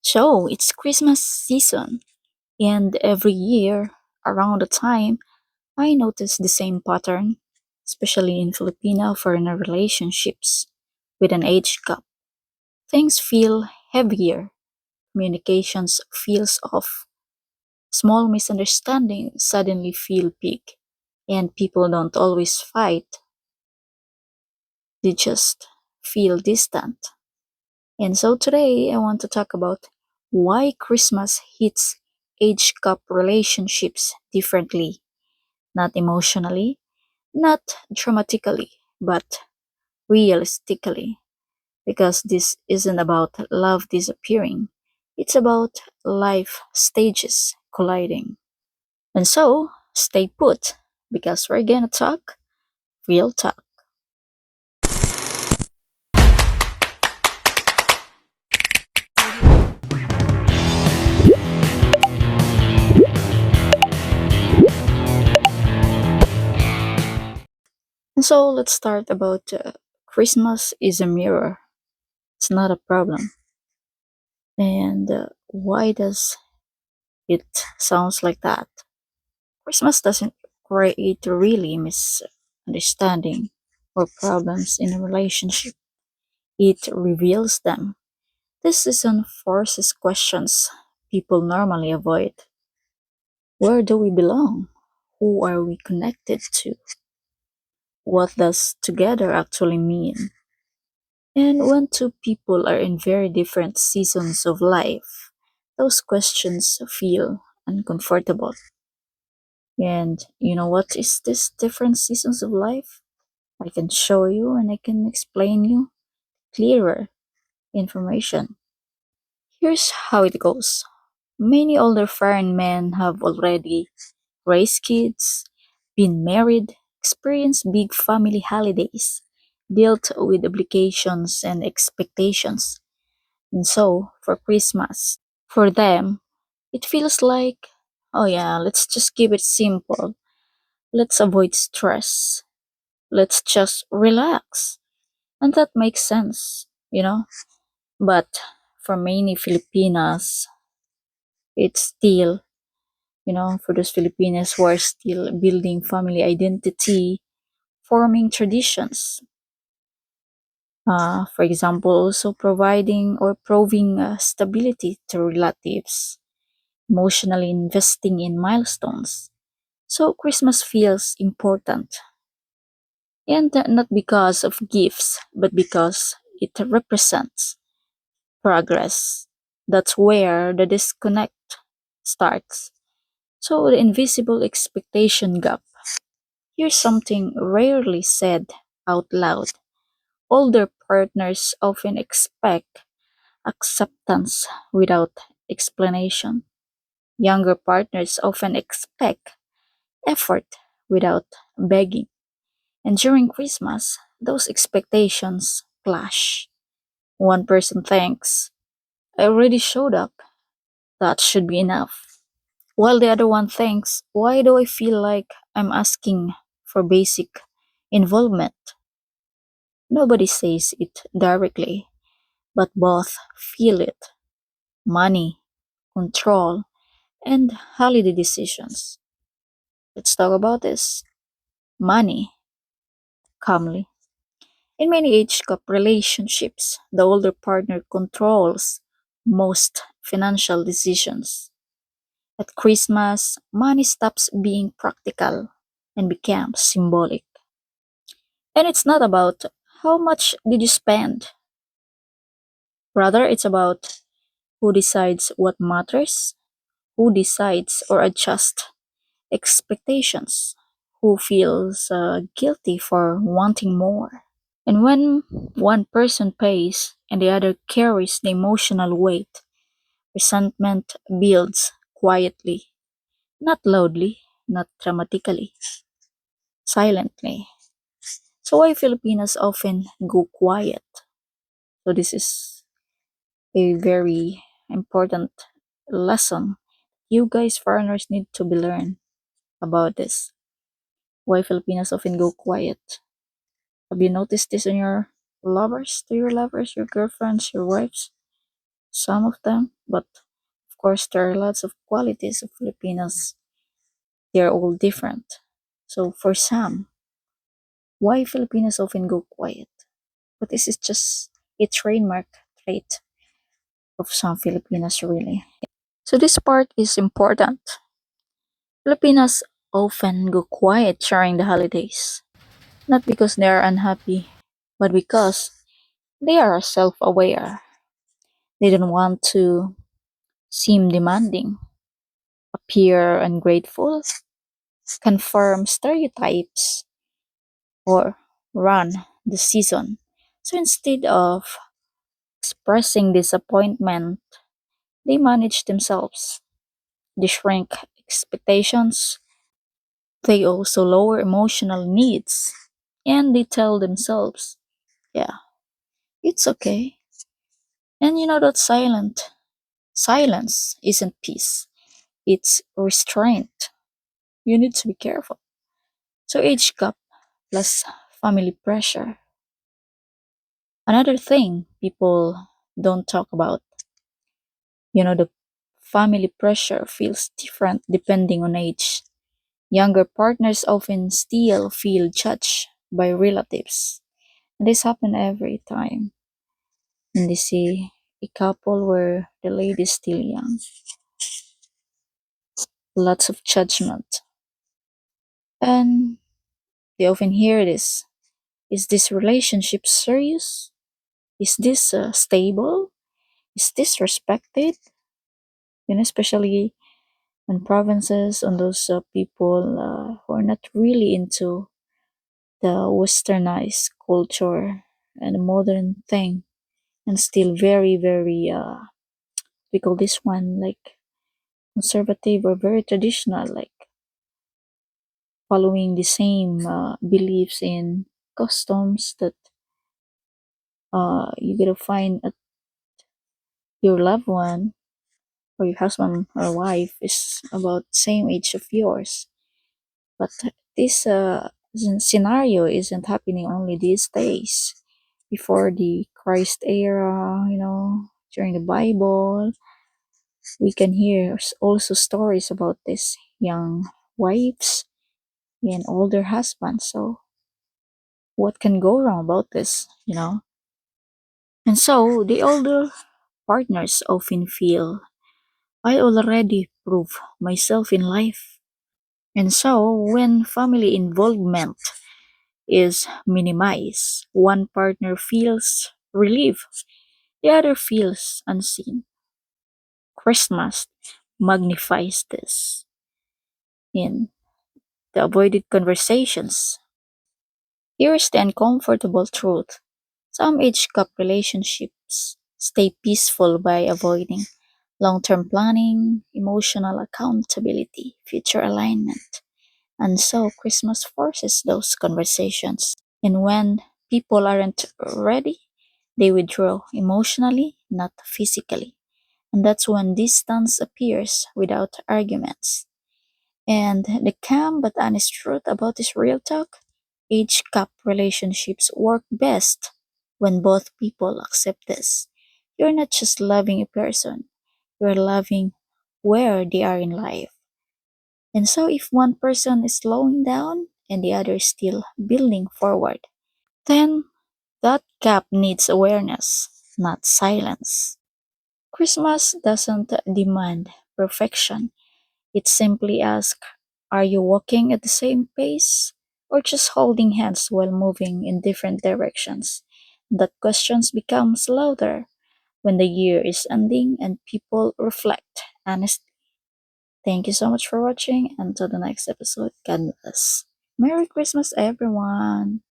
So it's Christmas season, and every year around the time, I notice the same pattern, especially in Filipino foreigner relationships with an age gap. Things feel heavier, communications feels off, small misunderstandings suddenly feel big, and people don't always fight, they just feel distant. And so today I want to talk about why Christmas hits age gap relationships differently, not emotionally, not dramatically, but realistically. Because this isn't about love disappearing, it's about life stages colliding. And so, stay put, because we're gonna talk real talk. And so, let's start about Christmas is a mirror, it's not a problem. And why does it sounds like that? Christmas doesn't create really misunderstanding or problems in a relationship. It reveals them. This season forces questions people normally avoid. Where do we belong? Who are we connected to? What does together actually mean? And when two people are in very different seasons of life, those questions feel uncomfortable. And you know what is this different seasons of life? I can show you and I can explain you clearer information. Here's how it goes. Many older foreign men have already raised kids, been married, experienced big family holidays, dealt with obligations and expectations. And so, for Christmas, for them, it feels like, oh yeah, let's just keep it simple. Let's avoid stress. Let's just relax. And that makes sense. But for many Filipinas, it's still, for those Filipinos who are still building family identity, forming traditions. For example, also providing or proving stability to relatives, emotionally investing in milestones. So Christmas feels important, and not because of gifts, but because it represents progress. That's where the disconnect starts. So the invisible expectation gap. Here's something rarely said out loud. Older partners often expect acceptance without explanation. Younger partners often expect effort without begging. And during Christmas, those expectations clash. One person thinks, I already showed up, that should be enough. While the other one thinks, why do I feel like I'm asking for basic involvement? Nobody says it directly, but both feel it. Money, control, and holiday decisions. Let's talk about this. Money, calmly. In many age gap relationships, the older partner controls most financial decisions. At Christmas, money stops being practical and becomes symbolic. And it's not about how much did you spend. Rather, it's about who decides what matters, who decides or adjusts expectations, who feels guilty for wanting more. And when one person pays and the other carries the emotional weight, resentment builds quietly, not loudly, not dramatically, silently. So why Filipinos often go quiet? So this is a very important lesson you guys foreigners need to be learned about this. Why Filipinos often go quiet. Have you noticed this in your lovers, to your lovers, your girlfriends, your wives? some of them, but of course, there are lots of qualities of Filipinos. They're all different. So, for some, why Filipinos often go quiet? But this is just a trademark trait of some Filipinos, really. So, this part is important. Filipinos often go quiet during the holidays, not because they are unhappy, but because they are self aware. They don't want to seem demanding, appear ungrateful, confirm stereotypes, or run the season. So instead of expressing disappointment, they manage themselves. They shrink expectations. They also lower emotional needs. And they tell themselves, yeah, it's okay. And you know that silence isn't peace. It's restraint. You need to be careful. So age gap plus family pressure. Another thing people don't talk about, the family pressure feels different depending on age. Younger partners often still feel judged by relatives. And this happen every time when they see a couple where the lady is still young. Lots of judgment. And they often hear this. Is this relationship serious? Is this stable? Is this respected? Especially in provinces, on those people who are not really into the westernized culture and the modern thing, and still very, very, we call this one like conservative or very traditional, like following the same beliefs in customs that you gotta find at your loved one or your husband or wife is about same age of yours. But this scenario isn't happening only these days. Before the Christ era, during the Bible, we can hear also stories about this young wives and older husbands. So what can go wrong about this? And so the older partners often feel I already proved myself in life. And so when family involvement is minimized, one partner feels relief, the other feels unseen. Christmas magnifies this in the avoided conversations. Here's the uncomfortable truth. Some age gap relationships stay peaceful by avoiding long term planning, emotional accountability, future alignment. And so Christmas forces those conversations. And when people aren't ready, they withdraw emotionally, not physically. And that's when distance appears without arguments. And the calm but honest truth about this real talk, age gap relationships work best when both people accept this. You're not just loving a person, you're loving where they are in life. And so if one person is slowing down and the other is still building forward, then that gap needs awareness, not silence. Christmas doesn't demand perfection. It simply asks, are you walking at the same pace or just holding hands while moving in different directions? That questions becomes louder when the year is ending and people reflect honestly. Thank you so much for watching. Until the next episode, God bless. Merry Christmas, everyone.